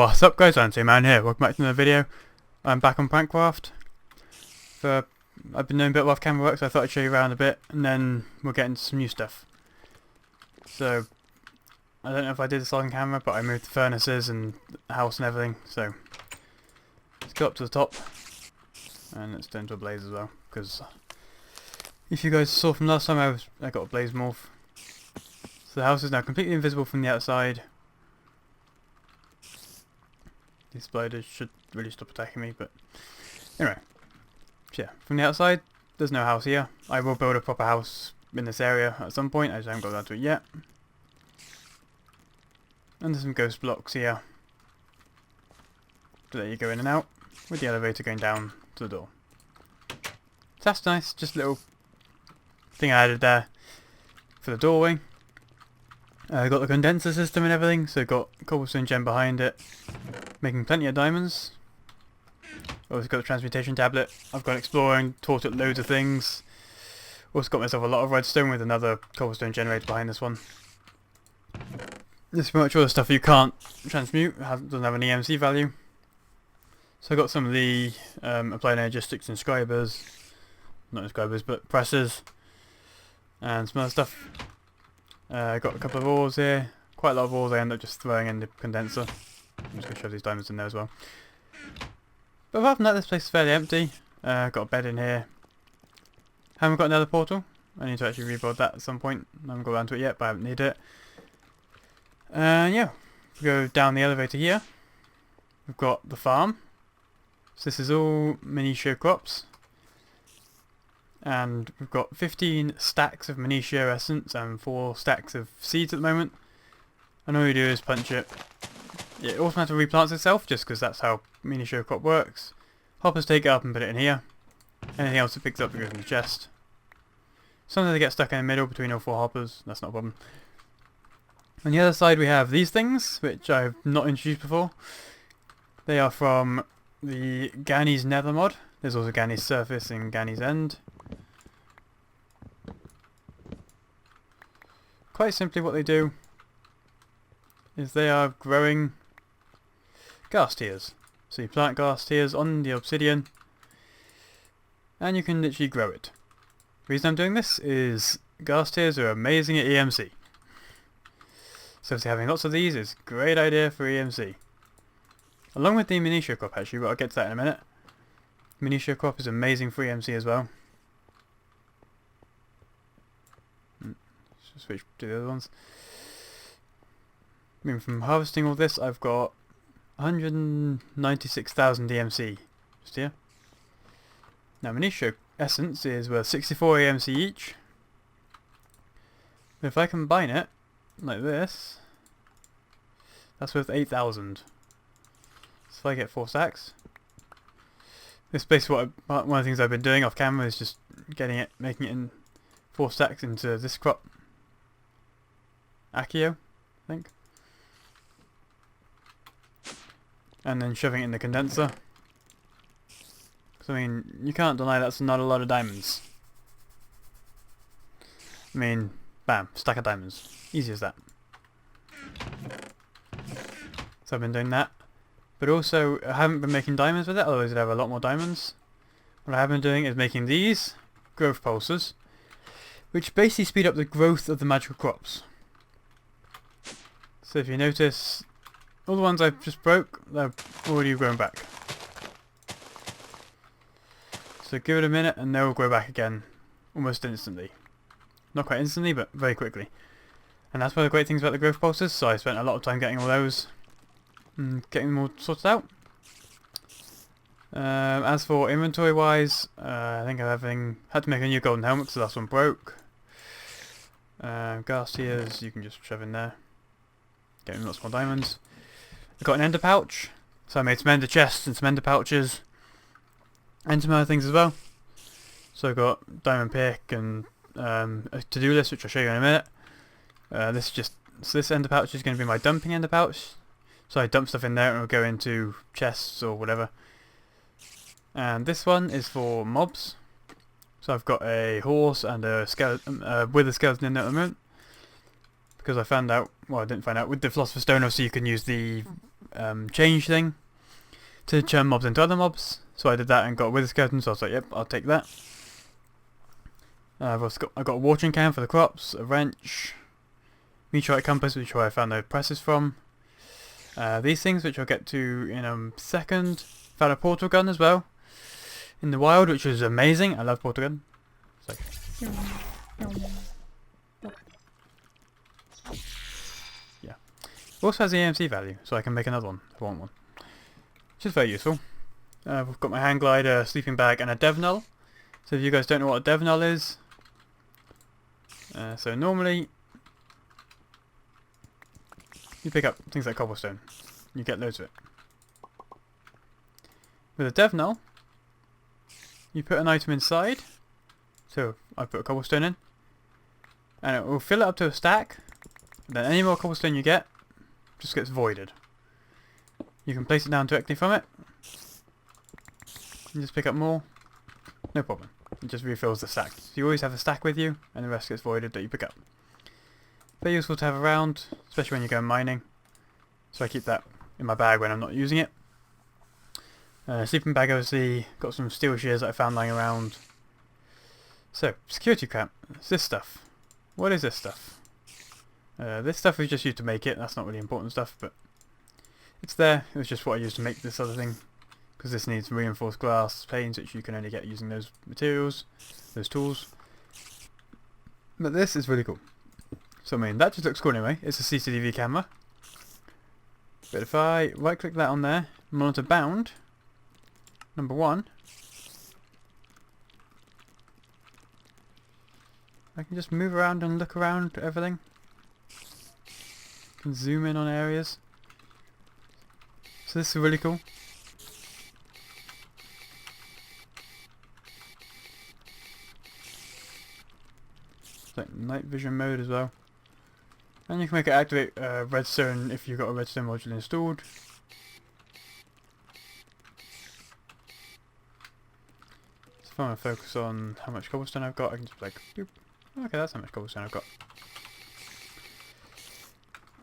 What's up guys, Untamemadman here, welcome back to another video. I'm back on PrankCraft. I've been doing a bit of off-camera work, so I thought I'd show you around a bit, and then we'll get into some new stuff. So, I don't know if I did this on camera, but I moved the furnaces and the house and everything, so let's go up to the top, and let's turn to a blaze as well, because if you guys saw from last time I got a blaze morph. So the house is now completely invisible from the outside. These spiders should really stop attacking me, but anyway. So yeah, from the outside, there's no house here. I will build a proper house in this area at some point, I just haven't got around to it yet. And there's some ghost blocks here to let you go in and out, with the elevator going down to the door. So that's nice, just a little thing I added there for the doorway. I got the condenser system and everything, so got cobblestone gem behind it, making plenty of diamonds. Also got the transmutation tablet. I've gone exploring, taught it loads of things. Also got myself a lot of redstone with another cobblestone generator behind this one. This is pretty much all the stuff you can't transmute, doesn't have an EMC value. So I got some of the applied energistics inscribers, not inscribers but presses, and some other stuff. I got a couple of ores here, quite a lot of ores I end up just throwing in the condenser. I'm just going to shove these diamonds in there as well. But apart from that, this place is fairly empty. Got a bed in here. Haven't got another portal. I need to actually rebuild that at some point. I haven't got around to it yet, but I haven't needed it. Yeah, we go down the elevator here. We've got the farm. So this is all Minishio crops. And we've got 15 stacks of Minishio essence and 4 stacks of seeds at the moment. And all you do is punch it. It automatically replants itself, just because that's how Minishio crop works. Hoppers take it up and put it in here. Anything else it picks up goes in the chest. Sometimes they get stuck in the middle between all 4 hoppers, that's not a problem. On the other side we have these things, which I've not introduced before. They are from the Gani's Nether mod. There's also Gani's Surface and Gani's End. Quite simply what they do is they are growing ghast tears. So you plant ghast tears on the obsidian and you can literally grow it. The reason I'm doing this is ghast tears are amazing at EMC. So if having lots of these is a great idea for EMC. Along with the Minishio crop actually, but I'll get to that in a minute. Minishio crop is amazing for EMC as well. Switch to the other ones. I mean, from harvesting all this, I've got 196,000 EMC just here. Now, Minishio essence is worth 64 EMC each. But if I combine it like this, that's worth 8,000. So if I get 4 stacks, this is basically one of the things I've been doing off camera is just making it in 4 stacks into this crop. Accio, I think. And then shoving it in the condenser. Because I mean, you can't deny that's not a lot of diamonds. I mean, bam, stack of diamonds. Easy as that. So I've been doing that. But also, I haven't been making diamonds with it, otherwise I'd have a lot more diamonds. What I have been doing is making these growth pulsers, which basically speed up the growth of the magical crops. So if you notice, all the ones I've just broke, they're already grown back. So give it a minute and they'll grow back again almost instantly. Not quite instantly, but very quickly. And that's one of the great things about the growth pulses, so I spent a lot of time getting all those and getting them all sorted out. As for inventory wise, I think I've had to make a new golden helmet because the last one broke. Ghast tears you can just shove in there. Getting lots more diamonds. I got an ender pouch, so I made some ender chests and some ender pouches, and some other things as well. So I got diamond pick and a to-do list, which I'll show you in a minute. This ender pouch is going to be my dumping ender pouch. So I dump stuff in there and it'll go into chests or whatever. And this one is for mobs. So I've got a horse and a skeleton with a skeleton in there at the moment. Because I found out, well I didn't find out, with the Philosopher's Stone obviously you can use the change thing to turn mobs into other mobs. So I did that and got a wither skeleton, so I was like, yep, I'll take that. I've got a watering can for the crops, a wrench, meteorite compass, which is where I found the presses from. These things, which I'll get to in a second. Found a portal gun as well in the wild, which was amazing. I love portal gun. It's like, yeah. It also has EMC value, so I can make another one if I want one, which is very useful. I've got my hang glider, sleeping bag, and a dev null. So if you guys don't know what a dev null is, so normally you pick up things like cobblestone. You get loads of it. With a dev null, you put an item inside. So I put a cobblestone in, and it will fill it up to a stack. And then any more cobblestone you get just gets voided. You can place it down directly from it. You just pick up more, no problem. It just refills the stack. So you always have a stack with you, and the rest gets voided that you pick up. Very useful to have around, especially when you go mining. So I keep that in my bag when I'm not using it. Sleeping bag, obviously, got some steel shears that I found lying around. So, security clamp. It's this stuff. What is this stuff? This stuff is just used to make it. That's not really important stuff, but it's there. It was just what I used to make this other thing. Because this needs reinforced glass panes, which you can only get using those materials, those tools. But this is really cool. So I mean, that just looks cool anyway. It's a CCTV camera. But if I right click that on there, monitor bound, number 1, I can just move around and look around everything. Can zoom in on areas. So this is really cool. It's like night vision mode as well. And you can make it activate redstone if you've got a redstone module installed. So if I want to focus on how much cobblestone I've got, I can just be like, doop. Okay, that's how much cobblestone I've got.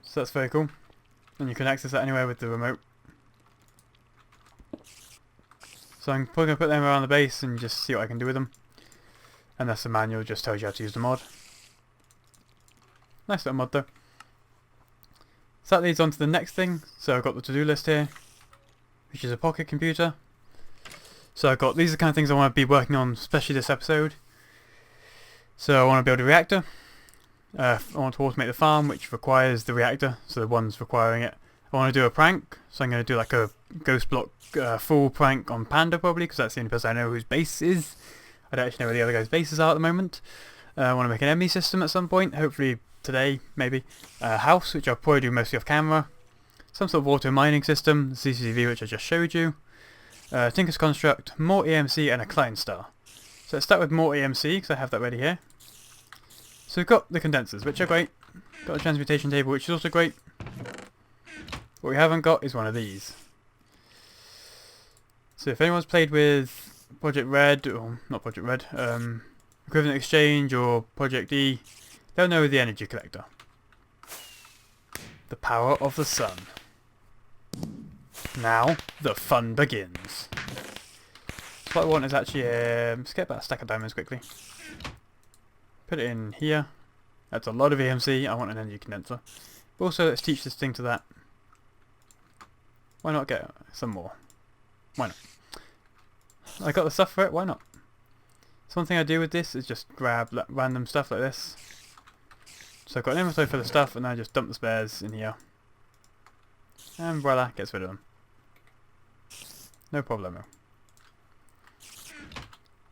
So that's very cool. And you can access that anywhere with the remote. So I'm probably going to put them around the base and just see what I can do with them. And that's the manual, just tells you how to use the mod. Nice little mod though. So that leads on to the next thing. So I've got the to-do list here, which is a pocket computer. So I've got, these are the kind of things I want to be working on, especially this episode. So I want to build a reactor. I want to automate the farm, which requires the reactor, so the one's requiring it. I want to do a prank, so I'm going to do like a ghost block full prank on Panda probably, because that's the only person I know whose base is. I don't actually know where the other guys' bases are at the moment. I want to make an ME system at some point, hopefully today, maybe. House, which I'll probably do mostly off camera. Some sort of auto mining system, CCTV, which I just showed you. Tinker's Construct, more EMC, and a client star. So let's start with more EMC, because I have that ready here. So we've got the condensers, which are great. Got a transmutation table, which is also great. What we haven't got is one of these. So if anyone's played with Project Red, or not Project Red, Equivalent Exchange or Project E, they'll know the energy collector. The power of the sun. Now, the fun begins. So what I want is actually, let's get about a stack of diamonds quickly. Put it in here. That's a lot of EMC. I want an energy condenser. But also, let's teach this thing to that. Why not get some more? Why not? I got the stuff for it, why not? So one thing I do with this is just grab random stuff like this. So I've got an inventory for the stuff, and then I just dump the spares in here. And voila, gets rid of them. No problemo.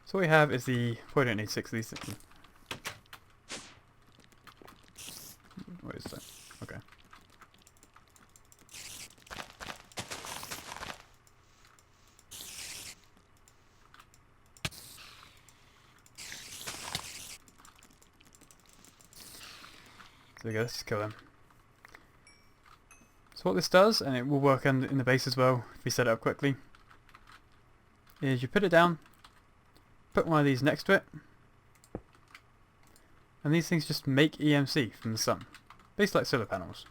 So what we have is the... Probably don't need 6 of these things. What is that? Okay. So there we go, let's just kill them. So what this does, and it will work in the base as well if we set it up quickly, is you put it down, put one of these next to it, and these things just make EMC from the sun. Basically like solar panels.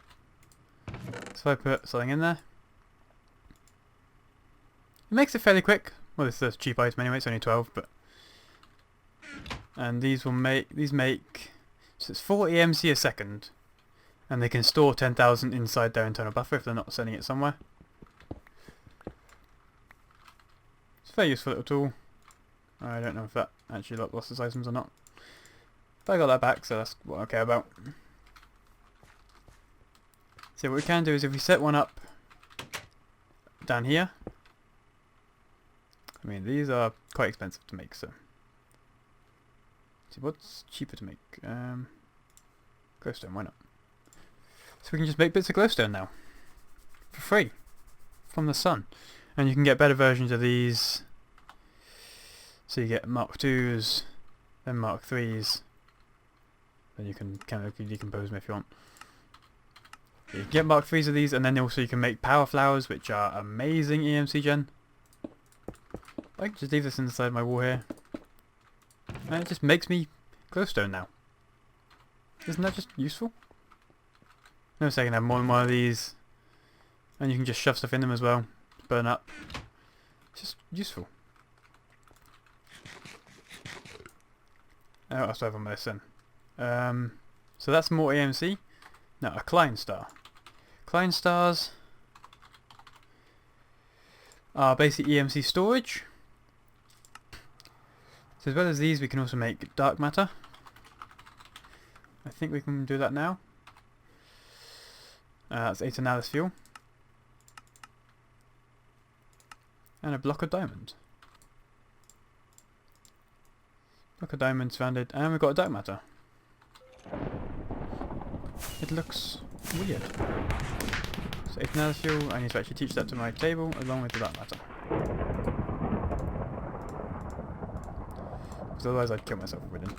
So if I put something in there, It makes it fairly quick. Well, this is a cheap item anyway, it's only 12, but... And these make... So it's 4 EMC a second. And they can store 10,000 inside their internal buffer if they're not sending it somewhere. It's a very useful little tool. I don't know if that actually lost its items or not. But I got that back, so that's what I care about. So what we can do is if we set one up down here. I mean, these are quite expensive to make, so... See, what's cheaper to make? Glowstone, why not? So we can just make bits of glowstone now. For free. From the sun. And you can get better versions of these. So you get Mark 2s, then Mark 3s. Then you can kind of decompose them if you want. You can get Mark 3s of these, and then also you can make power flowers, which are amazing EMC gen. I can just leave this inside my wall here. And it just makes me glowstone now. Isn't that just useful? No, so I can have more than one of these. And you can just shove stuff in them as well. Burn up. It's just useful. What else do I have on my list then? So that's more EMC. Now, a Klein star. Klein stars are basically EMC storage. So as well as these, we can also make dark matter. I think we can do that now. That's 8 analysis fuel. And a block of diamond. Block of diamonds founded, and we've got a dark matter. It looks weird. So 8 analysis fuel, I need to actually teach that to my table along with the dark matter. Because otherwise I'd kill myself within.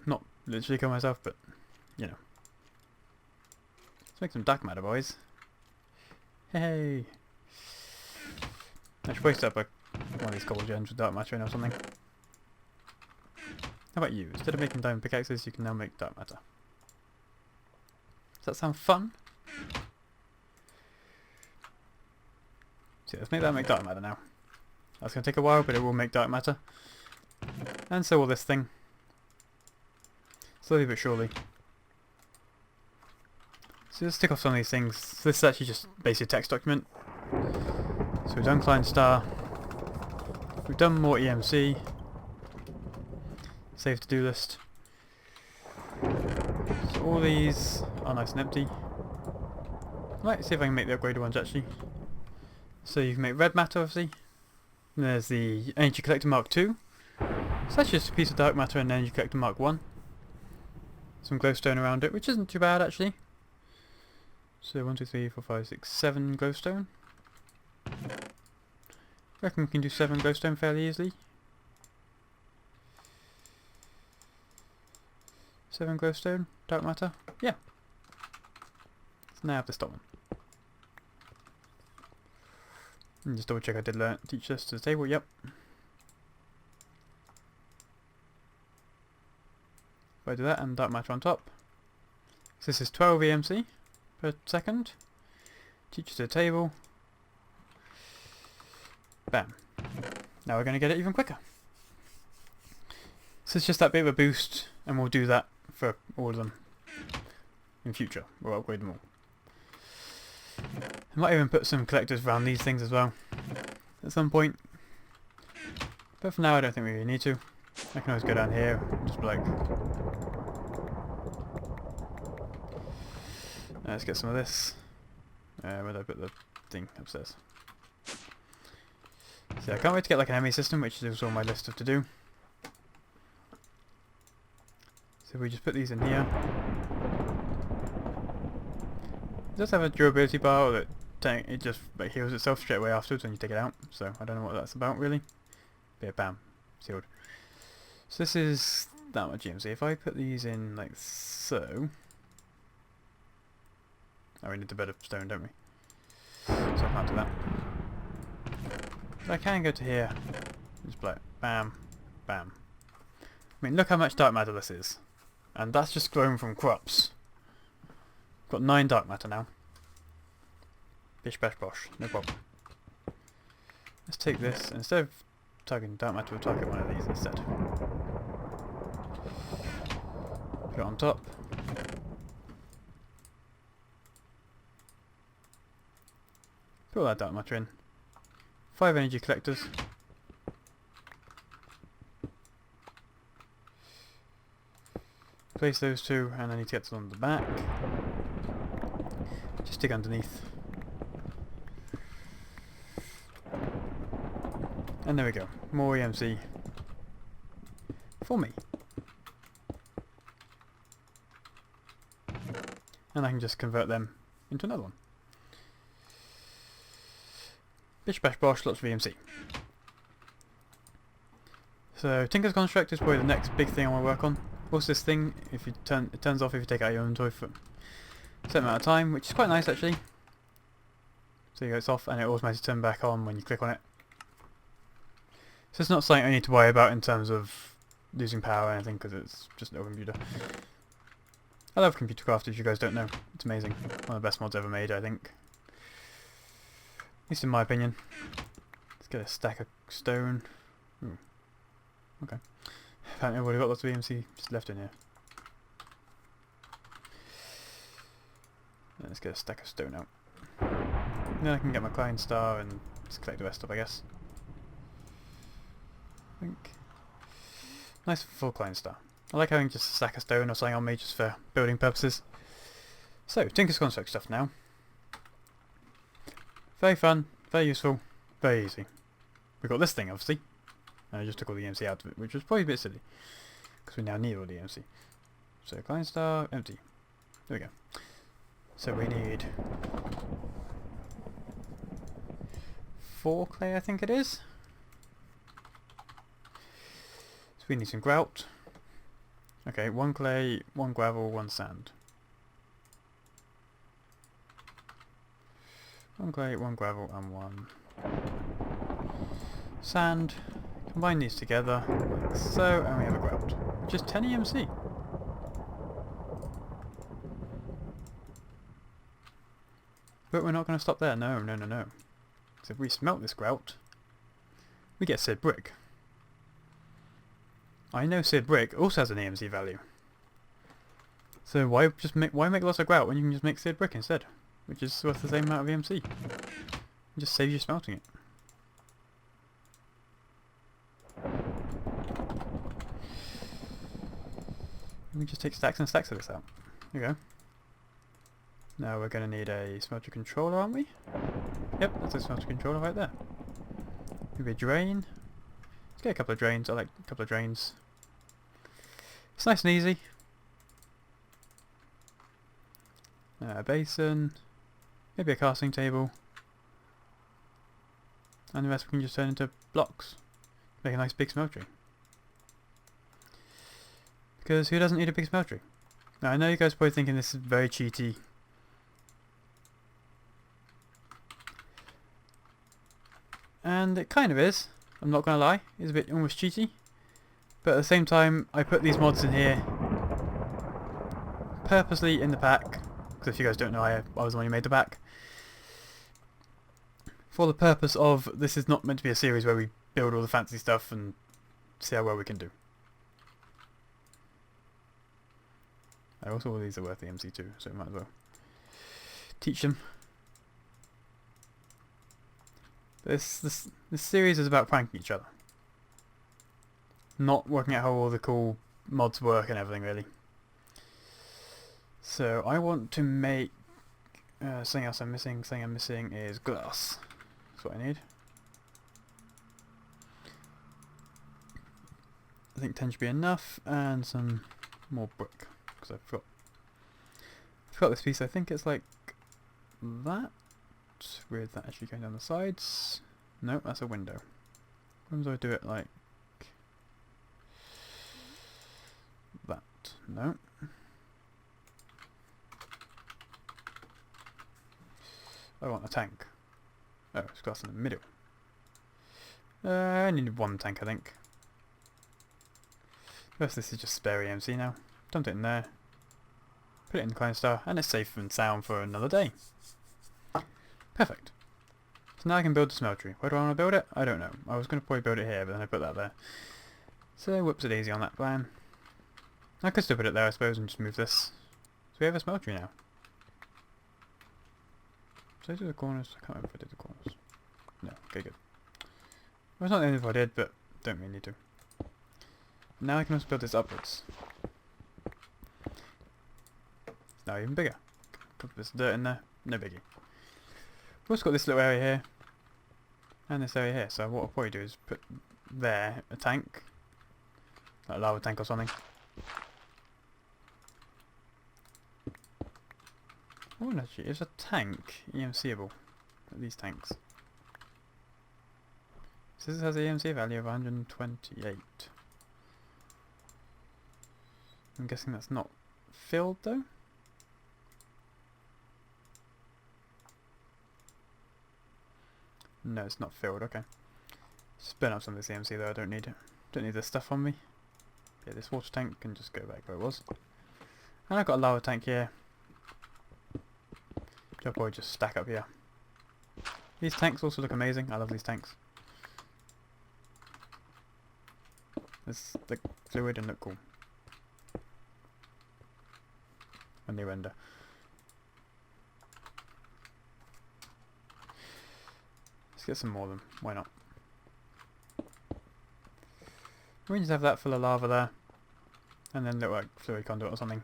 Not literally kill myself, but, you know. Let's make some dark matter, boys. Hey! I should waste up one of these cobble gems with dark matter in or something. How about you? Instead of making diamond pickaxes, you can now make dark matter. Does that sound fun? So let's make dark matter now. That's going to take a while, but it will make dark matter. And so will this thing. Slowly but surely. So let's tick off some of these things. So this is actually just basically a text document. So we've done Klein star. We've done more EMC. Save to-do list. So all these are nice and empty. Right, see if I can make the upgraded ones actually. So you can make red matter obviously. And there's the Energy Collector Mark II. So that's just a piece of dark matter and Energy Collector Mark 1. Some glowstone around it, which isn't too bad actually. So 1, 2, 3, 4, 5, 6, 7 glowstone. I reckon we can do 7 glowstone fairly easily. 7 glowstone, dark matter, yeah. So now I have to stop them. And just double check I did teach this to the table, yep. If I do that and dark matter on top. So this is 12 EMC per second. Teach it to the table. Bam. Now we're going to get it even quicker. So it's just that bit of a boost, and we'll do that for all of them in future. We'll upgrade them all. I might even put some collectors around these things as well at some point. But for now I don't think we really need to. I can always go down here and just be like... let's get some of this. Where did I put the thing upstairs? So I can't wait to get like an ME system, which is also on my list of to do. So we just put these in here. It does have a durability bar that it just like, heals itself straight away afterwards when you take it out. So I don't know what that's about really. But yeah, bam, sealed. So this is that much EMC. If I put these in like so. Oh, we need a bit of stone, don't we? So I can't do that. So I can go to here. Just like bam, bam. I mean, look how much dark matter this is. And that's just grown from crops. Got 9 dark matter now. Bish bash bosh, no problem. Let's take this, and instead of targeting dark matter, we'll target one of these instead. Put it on top. Put all that dark matter in. 5 energy collectors. Place those 2, and I need to get them on the back. Just dig underneath. And there we go. More EMC for me. And I can just convert them into another one. Bish bash bosh, lots of EMC. So Tinker's Construct is probably the next big thing I want to work on. Also this thing, if you it turns off if you take out your inventory for a certain amount of time, which is quite nice actually. So you go, it's off and it automatically turns back on when you click on it. So it's not something I need to worry about in terms of losing power or anything, because it's just a little computer. I love Computer Craft, if you guys don't know. It's amazing. One of the best mods ever made, I think. At least in my opinion. Let's get a stack of stone. Ooh. Okay. Apparently I've already got lots of EMC just left in here. Let's get a stack of stone out. And then I can get my Klein Star and just collect the rest of, I guess. I think. Nice full Klein Star. I like having just a stack of stone or something on me just for building purposes. So, Tinker's Construct stuff now. Very fun, very useful, very easy. We got this thing obviously. And I just took all the EMC out of it, which was probably a bit silly. Because we now need all the EMC. So, Klein Star, empty. There we go. So we need 4 clay, I think it is. So we need some grout. Okay, 1 clay, 1 gravel, 1 sand. 1 clay, 1 gravel, and 1 sand. Combine these together, like so, and we have a grout. Just 10 EMC. But we're not going to stop there. No, no, no, no. So if we smelt this grout, we get Seared Brick. I know Seared Brick also has an EMC value. So why make lots of grout when you can just make Seared Brick instead? Which is worth the same amount of EMC. It just saves you smelting it. We just take stacks and stacks of this out. There you go. Now we're going to need a smelter controller, aren't we? Yep, that's a smelter controller right there. Maybe a drain. Let's get a couple of drains. I like a couple of drains. It's nice and easy. A basin. Maybe a casting table. And the rest we can just turn into blocks. Make a nice big smeltery. Because who doesn't need a big smeltery? Now I know you guys are probably thinking this is very cheaty. And it kind of is. I'm not going to lie. It's a bit almost cheaty. But at the same time, I put these mods in here purposely in the pack. Because if you guys don't know, I was the one who made the pack. For the purpose of, this is not meant to be a series where we build all the fancy stuff and see how well we can do. Also all these are worth the MC too, so might as well teach them. This series is about pranking each other. Not working out how all the cool mods work and everything really. So I want to make something else I'm missing. Something I'm missing is glass. That's what I need. I think 10 should be enough, and some more brick. Because I forgot this piece. I think it's like that, with that actually going down the sides. No, that's a window. When do I do it like that? No. I want a tank. Oh, it's glass in the middle. I need 1 tank, I think. The rest of this is just spare EMC now. Dump it in there. Put it in the Klein Star, and it's safe and sound for another day. Perfect. So now I can build the smeltery. Where do I want to build it? I don't know. I was going to probably build it here, but then I put that there. So whoops a daisy on that plan. I could still put it there, I suppose, and just move this. So we have a smeltery now. So I do the corners? I can't remember if I did the corners. No, okay, good. Well, it's not the only if I did, but don't really need to. Now I can also build this upwards. It's now even bigger. Put this dirt in there, no biggie. We've also got this little area here, and this area here, so what I'll probably do is put there a tank, like a lava tank or something. Oh, actually, is a tank EMCable? These tanks. So this has an EMC value of 128. I'm guessing that's not filled though? No, it's not filled, okay. Just burn up some of this EMC though, I don't need it. Don't need this stuff on me. Yeah, this water tank can just go back where it was. And I've got a lava tank here. Which I'll probably just stack up here. These tanks also look amazing, I love these tanks. This the fluid and look cool. When they render. Let's get some more of them, why not? We can just have that full of lava there. And then little like fluid conduit or something.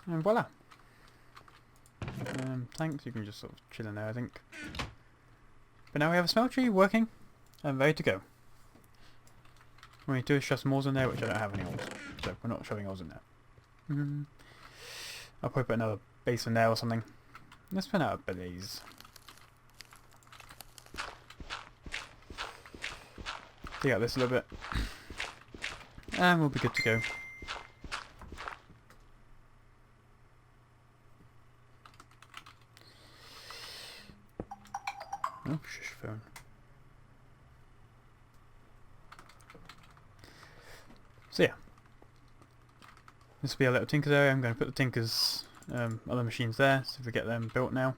And voila! Tanks, you can just sort of chill in there I think. But now we have a smeltery working and ready to go. What we need to do is shove some ores in there, which I don't have any ores. So we're not shoving ores in there. I'll probably put another base in there or something. Let's put out a blaze. Dig out this a little bit. And we'll be good to go. Oh, shush phone. So yeah. This will be a little Tinker's area. I'm going to put the Tinker's other machines there, so if we get them built now.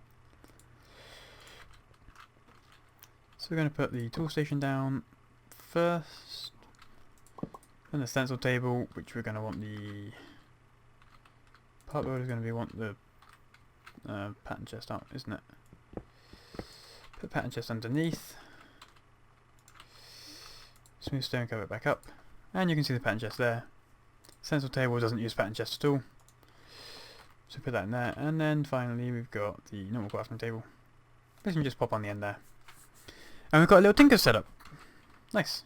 So we're going to put the tool station down first. Then the stencil table, which we're going to want the part builder is going to want the pattern chest out, isn't it? Put pattern chest underneath. Smooth stone, cover it back up. And you can see the pattern chest there. Stencil table doesn't use pattern chest at all. So put that in there. And then finally we've got the normal crafting table. This can just pop on the end there. And we've got a little Tinker set up. Nice.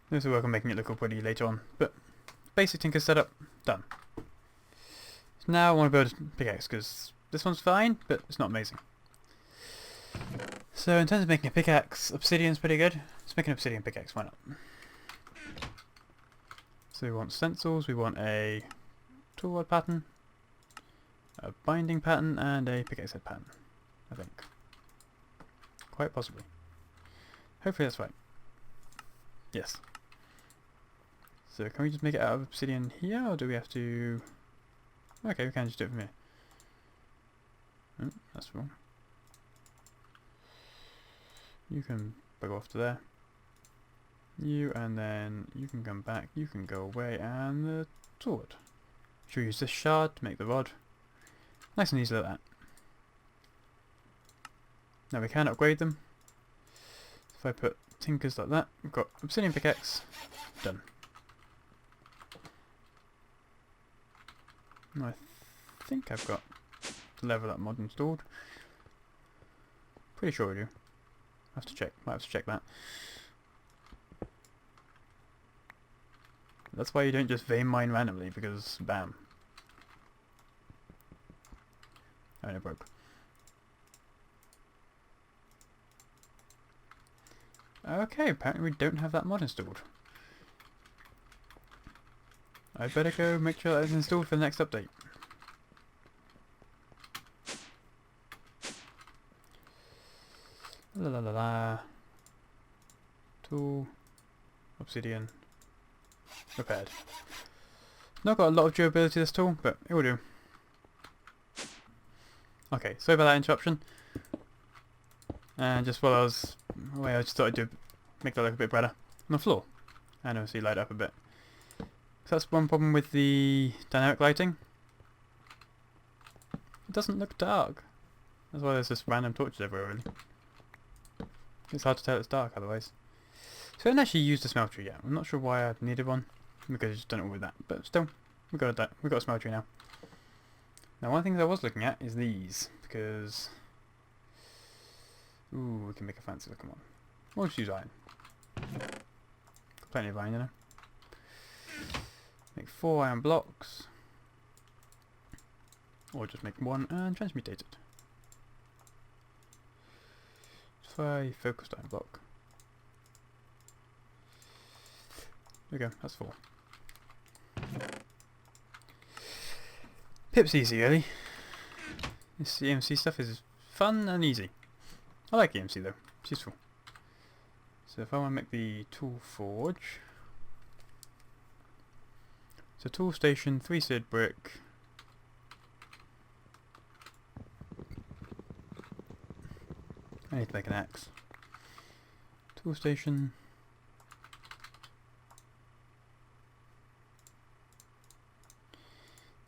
This will work on making it look all pretty later on. But basic Tinker setup, done. So now I want to build a pickaxe because this one's fine, but it's not amazing. So in terms of making a pickaxe, obsidian's pretty good. Let's make an obsidian pickaxe, why not? So we want stencils, we want a tool rod pattern, a binding pattern, and a pickaxe head pattern, I think. Quite possibly. Hopefully that's right. Yes. So can we just make it out of obsidian here, or do we have to... Okay, we can just do it from here. Oh, that's wrong. You can bug off to there. You, and then you can come back, you can go away, and the sword. Should we use this shard to make the rod? Nice and easy like that. Now we can upgrade them. If I put tinkers like that, we've got obsidian pickaxe, done. I think I've got the level up mod installed. Pretty sure we do. Have to check. Might have to check that. That's why you don't just vein mine randomly, because bam. Oh, and it broke. Okay, apparently we don't have that mod installed. I better go make sure that it's installed for the next update. La la la la. Tool. Obsidian. Repaired. Not got a lot of durability this tool, but it will do. Okay, sorry about that interruption. And just while I was away, I just thought I'd make that look a bit better on the floor. And obviously light up a bit. So that's one problem with the dynamic lighting. It doesn't look dark. That's why there's just random torches everywhere, really. It's hard to tell it's dark otherwise. So I haven't actually used a smeltery yet. I'm not sure why I needed one. Because I've just done it all with that. But still, we've got a smeltery now. Now one of the things I was looking at is these. Because... ooh, we can make a fancy looking one. We'll just use iron. Got plenty of iron, you know. Make 4 iron blocks. Or just make 1 and transmutate it. Try focused iron block. There we go, that's 4. Pip's easy, really. This EMC stuff is fun and easy. I like EMC though, it's useful. So if I want to make the tool forge, so tool station, 3 seared brick. I need to make an axe. Tool station.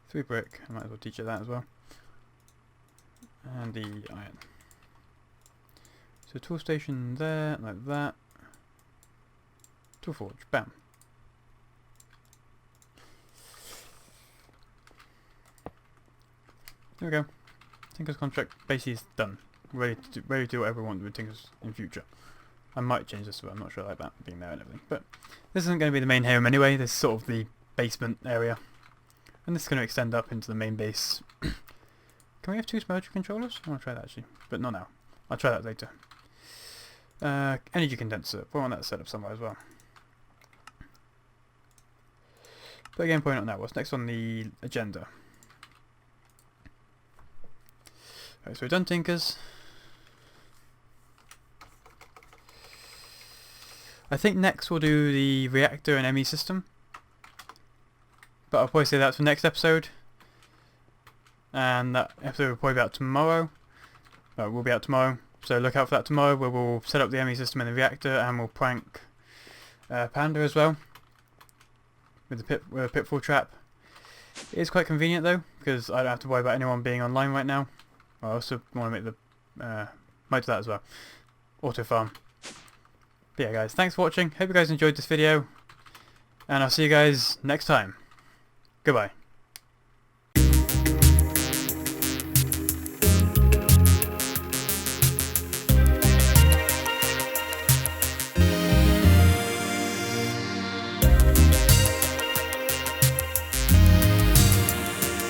Three brick, I might as well teach it that as well. And the iron. So tool station there, like that. Tool forge, bam. There we go. Tinker's contract basically is done. Ready to do whatever I want with Tinker's in future. I might change this, but I'm not sure I like that being there and everything. But this isn't going to be the main home anyway. This is sort of the basement area. And this is going to extend up into the main base. Can we have 2 smeltery controllers? I want to try that actually, but not now. I'll try that later. Energy condenser. I want that set up somewhere as well. But again, point out now, what's next on the agenda? Okay, so we've done Tinkers. I think next we'll do the reactor and ME system. But I'll probably say that's for next episode. And that episode will probably be out tomorrow. We'll be out tomorrow. So look out for that tomorrow, where we'll set up the ME system in the reactor and we'll prank Panda as well. With the pitfall trap. It is quite convenient though, because I don't have to worry about anyone being online right now. I also want to make the... might do that as well. Auto farm. But yeah guys, thanks for watching. Hope you guys enjoyed this video. And I'll see you guys next time. Goodbye.